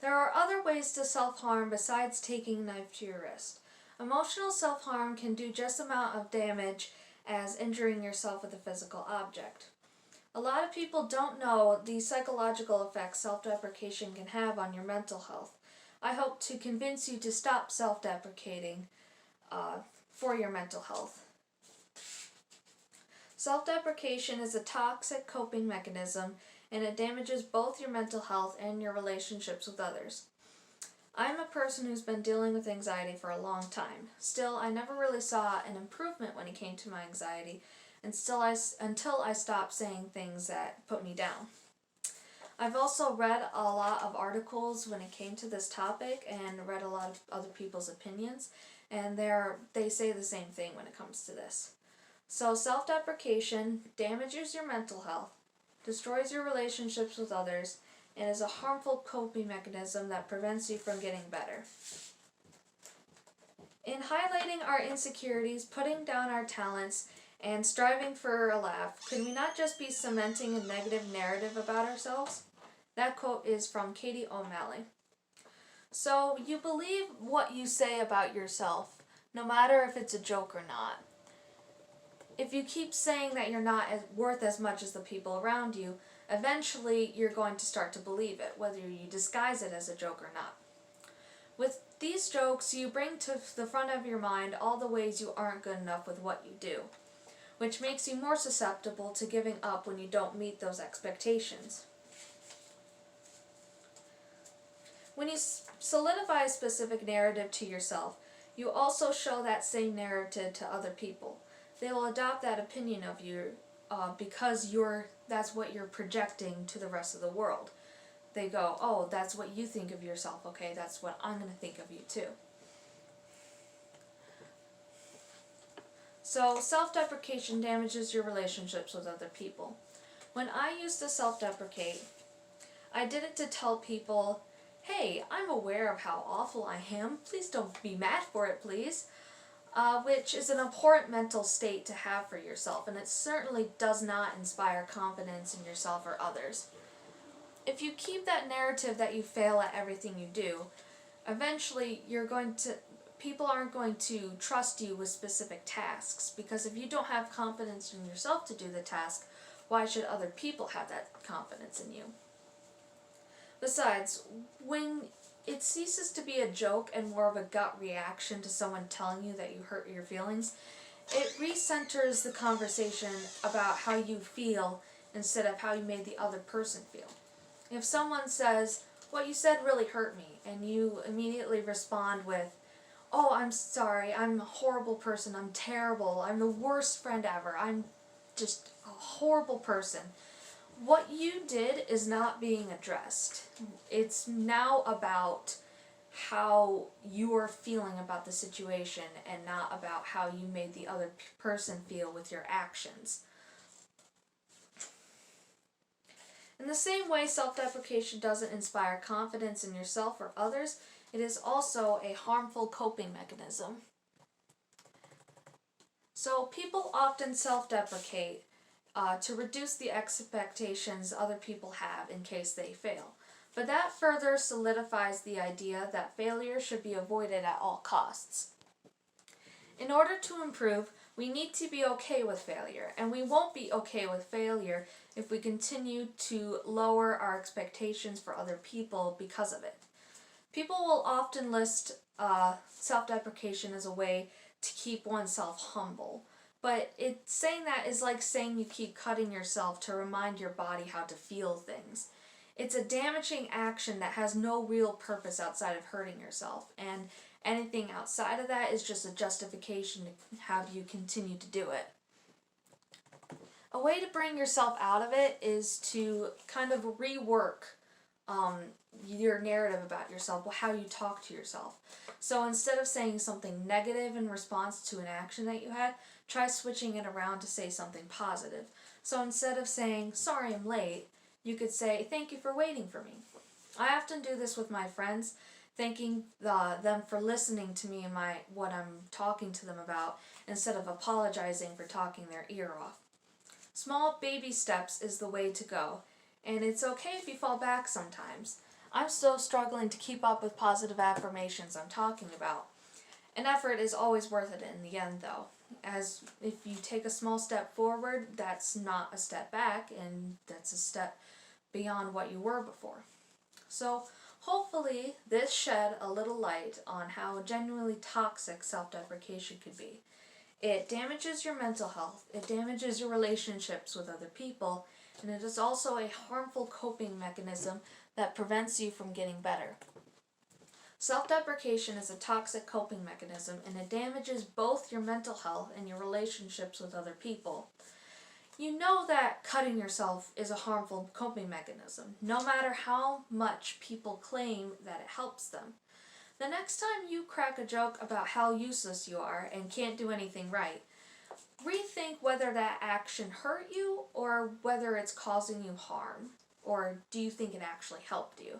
There are other ways to self-harm besides taking a knife to your wrist. Emotional self-harm can do just amount of damage as injuring yourself with a physical object. A lot of people don't know the psychological effects self-deprecation can have on your mental health. I hope to convince you to stop self-deprecating for your mental health. Self-deprecation is a toxic coping mechanism, and it damages both your mental health and your relationships with others. I'm a person who's been dealing with anxiety for a long time. Still, I never really saw an improvement when it came to my anxiety, until I stopped saying things that put me down. I've also read a lot of articles when it came to this topic and read a lot of other people's opinions, and they say the same thing when it comes to this. So self-deprecation damages your mental health, destroys your relationships with others, and is a harmful coping mechanism that prevents you from getting better. In highlighting our insecurities, putting down our talents, and striving for a laugh, could we not just be cementing a negative narrative about ourselves? That quote is from Katie O'Malley. So you believe what you say about yourself, no matter if it's a joke or not. If you keep saying that you're not worth as much as the people around you, eventually you're going to start to believe it, whether you disguise it as a joke or not. With these jokes, you bring to the front of your mind all the ways you aren't good enough with what you do, which makes you more susceptible to giving up when you don't meet those expectations. When you solidify a specific narrative to yourself, you also show that same narrative to other people. They will adopt that opinion of you because that's what you're projecting to the rest of the world. They go, oh, that's what you think of yourself, okay, that's what I'm going to think of you too. So self-deprecation damages your relationships with other people. When I used to self-deprecate, I did it to tell people, hey, I'm aware of how awful I am, please don't be mad for it, please. Which is an important mental state to have for yourself, and it certainly does not inspire confidence in yourself or others. If you keep that narrative that you fail at everything you do, eventually people aren't going to trust you with specific tasks, because if you don't have confidence in yourself to do the task, why should other people have that confidence in you? Besides, when it ceases to be a joke and more of a gut reaction to someone telling you that you hurt your feelings, it recenters the conversation about how you feel instead of how you made the other person feel. If someone says, what you said really hurt me, and you immediately respond with, oh, I'm sorry, I'm a horrible person, I'm terrible, I'm the worst friend ever, I'm just a horrible person. What you did is not being addressed. It's now about how you are feeling about the situation and not about how you made the other person feel with your actions. In the same way self-deprecation doesn't inspire confidence in yourself or others, it is also a harmful coping mechanism. So people often self-deprecate to reduce the expectations other people have in case they fail. But that further solidifies the idea that failure should be avoided at all costs. In order to improve, we need to be okay with failure, and we won't be okay with failure if we continue to lower our expectations for other people because of it. People will often list self-deprecation as a way to keep oneself humble. But saying that is like saying you keep cutting yourself to remind your body how to feel things. It's a damaging action that has no real purpose outside of hurting yourself, and anything outside of that is just a justification to have you continue to do it. A way to bring yourself out of it is to kind of rework your narrative about yourself, how you talk to yourself. So instead of saying something negative in response to an action that you had, try switching it around to say something positive. So instead of saying, sorry I'm late, you could say, thank you for waiting for me. I often do this with my friends, thanking them for listening to me and what I'm talking to them about, instead of apologizing for talking their ear off. Small baby steps is the way to go, and it's okay if you fall back sometimes. I'm still struggling to keep up with positive affirmations I'm talking about. An effort is always worth it in the end, though, as if you take a small step forward, that's not a step back, and that's a step beyond what you were before. So, hopefully, this shed a little light on how genuinely toxic self-deprecation could be. It damages your mental health, it damages your relationships with other people, and it is also a harmful coping mechanism that prevents you from getting better. Self-deprecation is a toxic coping mechanism, and it damages both your mental health and your relationships with other people. You know that cutting yourself is a harmful coping mechanism, no matter how much people claim that it helps them. The next time you crack a joke about how useless you are and can't do anything right, rethink whether that action hurt you or whether it's causing you harm, or do you think it actually helped you?